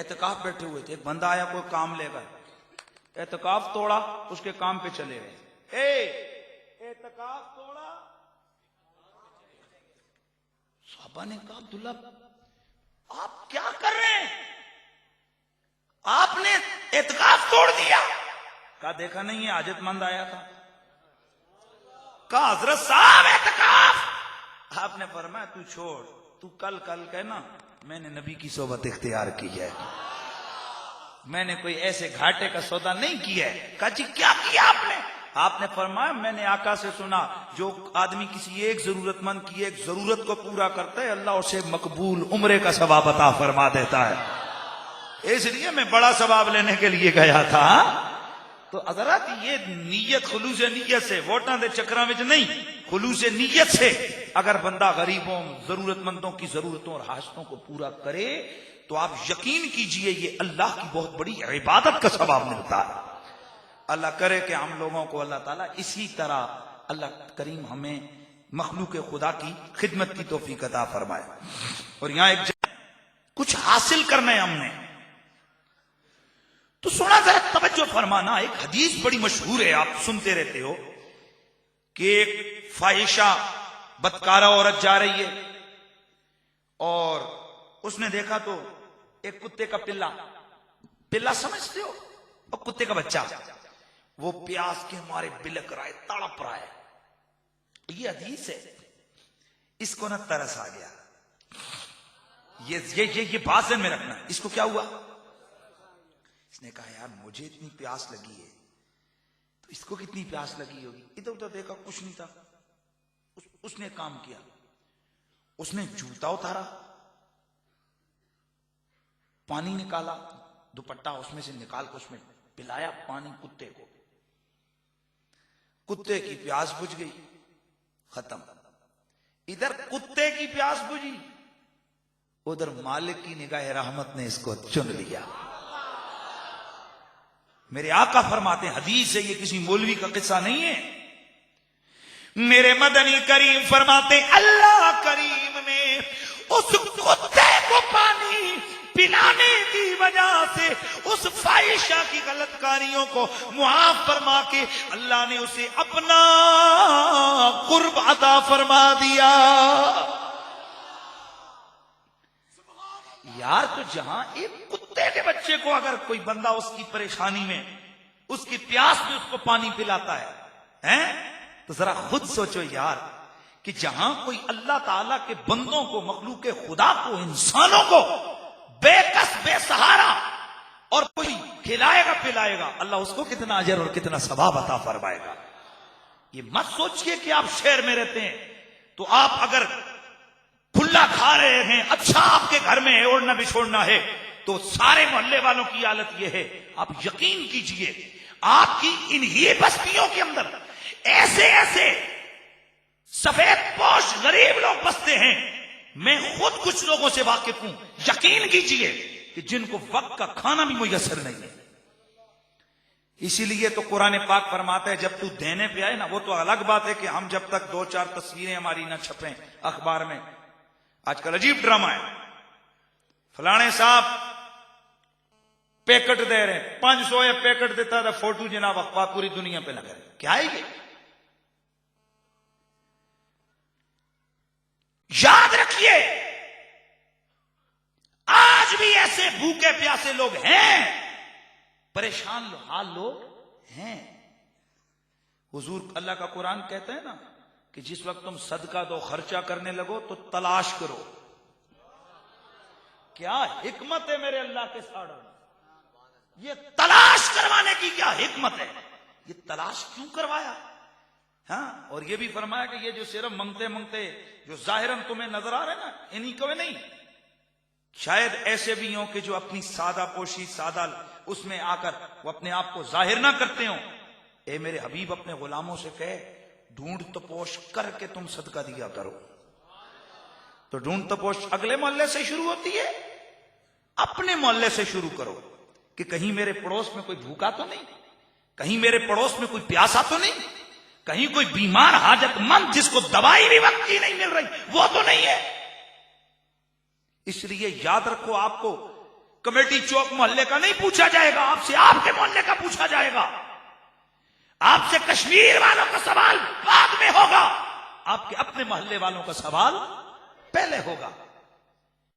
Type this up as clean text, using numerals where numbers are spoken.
एतकाफ बैठे हुए थे, एक बंदा आया कोई काम लेकर, एतकाफ तोड़ा, उसके काम पे चले गए। एतकाफ तोड़ा, साहबा ने कहा अब्दुल्ला आप क्या कर रहे हैं, आपने एतकाफ तोड़ दिया। कहा देखा नहीं है हाजतमंद आया था। कहा हजरत साहब एतकाफ। आपने फरमाया तू छोड़, तू कल कहना मैंने नबी की सोबत इख्तियार की है, मैंने कोई ऐसे घाटे का सौदा नहीं किया है। कहा जी क्या किया आपने? आपने फरमाया मैंने आका से सुना जो आदमी किसी एक जरूरतमंद की एक जरूरत को पूरा करता है अल्लाह उसे मकबूल उम्रे का सवाब अता फरमा देता है। इसलिए मैं बड़ा सवाब लेने के लिए गया था। तो हज़रात ये नीयत खुलूस नीयत से, वोटां दे चक्रां विच नहीं, खुलूस नीयत से अगर बंदा गरीबों जरूरतमंदों की जरूरतों और हाजतों को पूरा करे तो आप यकीन कीजिए ये अल्लाह की बहुत बड़ी इबादत का सवाब मिलता है। अल्लाह करे कि हम लोगों को अल्लाह ताला इसी तरह अल्लाह करीम हमें मखलूक खुदा की खिदमत की तौफीक अता फरमाए। और यहां एक कुछ हासिल करना है हमने तो सुना जरा तवज्जो फरमाना। एक हदीस बड़ी मशहूर है, आप सुनते रहते हो कि एक फाहिशा बदकारा औरत जा रही है और उसने देखा तो एक कुत्ते का पिल्ला समझते हो, और कुत्ते का बच्चा, वो प्यास के मारे बिलक रहा है, तड़प रहा है। ये हदीस है, इसको ना तरस आ गया। ये बात में रखना। इसको क्या हुआ? इसने कहा यार मुझे इतनी प्यास लगी है तो इसको कितनी प्यास लगी होगी। इधर उधर देखा कुछ नहीं था। उसने काम किया, उसने जूता उतारा, पानी निकाला, दुपट्टा उसमें से निकाल कर उसमें पिलाया पानी कुत्ते को। कुत्ते की प्यास बुझ गई, खत्म। इधर कुत्ते की प्यास बुझी, उधर मालिक की निगाह रहमत ने इसको चुन लिया। मेरे आका फरमाते हैं, हदीस है ये, किसी मौलवी का किस्सा नहीं है। मेरे मदनी करीम फरमाते अल्लाह करीम ने उस कुत्ते को पानी पिलाने की वजह से उस फाहिशा की गलतकारियों को मुआफ फरमा के अल्लाह ने उसे अपना कुर्ब अता फरमा दिया। यार तो जहां एक कुत्ते के बच्चे को अगर कोई बंदा उसकी परेशानी में, उसकी प्यास में उसको पानी पिलाता है, तो जरा खुद सोचो यार कि जहां कोई अल्लाह ताला के बंदों को, मखलूक खुदा को, इंसानों को बेकस बेसहारा और कोई खिलाएगा पिलाएगा, अल्लाह उसको कितना अजर और कितना सवाब अता फरमाएगा। ये मत सोचिए कि आप शहर में रहते हैं तो आप अगर खुला खा रहे हैं, अच्छा आपके घर में है, ओढ़ना बिछोड़ना है, तो सारे मोहल्ले वालों की हालत यह है। आप यकीन कीजिए आपकी इन्हीं बस्तियों के अंदर ऐसे ऐसे सफेद पोश गरीब लोग बसते हैं, मैं खुद कुछ लोगों से वाकिफ हूं, यकीन कीजिए कि जिनको वक्त का खाना भी मुयस्सर नहीं है। इसीलिए तो कुरान पाक फरमाता है जब तू देने पे आए ना, वो तो अलग बात है कि हम जब तक 2-4 तस्वीरें हमारी ना छपें अखबार में। आजकल अजीब ड्रामा है, फलाने साहब पैकेट दे रहे हैं, 500 या पैकेट देता था, फोटो जनाब अखबार पूरी दुनिया पे लगा रहे। क्या है ये? याद रखिए आज भी ऐसे भूखे प्यासे लोग हैं, परेशान हाल लोग हैं। हुजूर अल्लाह का कुरान कहता है ना कि जिस वक्त तुम सदका दो, खर्चा करने लगो तो तलाश करो। क्या हिकमत है मेरे अल्लाह के साथ, ये तलाश करवाने की क्या हिकमत है? ये तलाश क्यों करवाया? हाँ, और ये भी फरमाया कि ये जो सिर्फ मांगते मांगते जो जाहिरन तुम्हें नजर आ रहे ना, इन्हीं को नहीं, शायद ऐसे भी हों कि जो अपनी सादा पोशी, सादा उसमें आकर वो अपने आप को जाहिर ना करते हो। ए मेरे हबीब अपने गुलामों से कहे ढूंढ तपोश करके तुम सदका दिया करो। तो ढूंढ तपोश अगले मोहल्ले से शुरू होती है, अपने मोहल्ले से शुरू करो कि कहीं मेरे पड़ोस में कोई भूखा तो नहीं, कहीं मेरे पड़ोस में कोई प्यासा तो नहीं, कहीं कोई बीमार हाजतमंद जिसको दवाई भी वक्त की नहीं मिल रही वो तो नहीं है। इसलिए याद रखो, आपको कमेटी चौक मोहल्ले का नहीं पूछा जाएगा, आपसे आपके मोहल्ले का पूछा जाएगा। आपसे कश्मीर वालों का सवाल बाद में होगा, आपके अपने मोहल्ले वालों का सवाल पहले होगा।